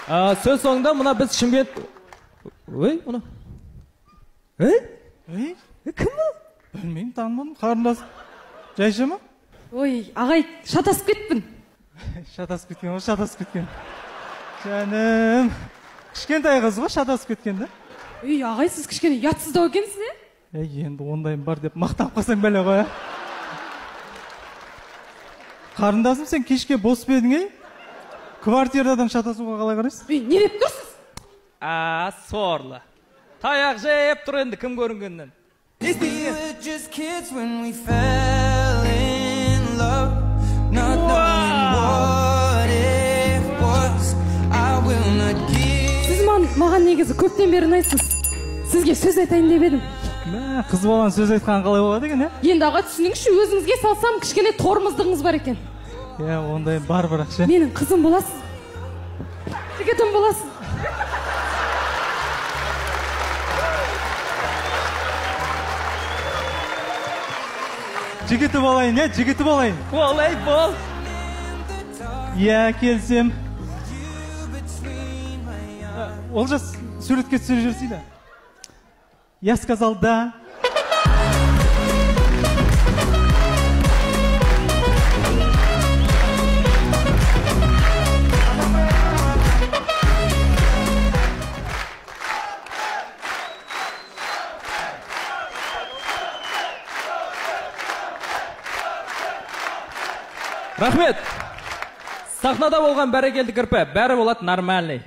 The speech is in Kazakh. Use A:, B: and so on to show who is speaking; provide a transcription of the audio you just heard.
A: Söz соңында мына біз Шымкент... Ой, мұны? Кім бұл?
B: Білмеймін, танымадым, қарындас. Жайша ма?
C: Ой, ағай, шатасып кетпін.
B: Шатасып кеткен. Жаным, кішкентай қыз ғой, шатасып кеткен да?
C: Ой, ағай, сіз кішкене ұятсыздау екенсіз,
B: енді ондайым бар деп мақтап қалсаң бәле ғой. Қарындасым, сен кешке бос па едің, Квартирадан шатасуға қалай қарайсыз?
C: Не деп тұрсыз?
A: Сорлы. Таяқ жеп тұр енді кім көрінгеннен.
C: Сіз маған негізі көптен бері ұнайсыз. Сізге сөз айтайын деп едім.
B: Қыз балан сөз айтқан қалай болады екен,
C: Енді аға түсініңізші, өзіңізге салсам кішкене тормыздығыңыз бар екен.
B: Ондай бар бірақ ше.
C: Менің қызым боласыз. Жігітім боласыз.
B: Жігіті болайын, жігіті болайын.
A: Бол.
B: Келсем. Олжас, суретке түсіре жүрсейді. Я сказал да.
A: Рахмет. Сахнада болған бәрекелді кірпі, бәрі болады нормальный.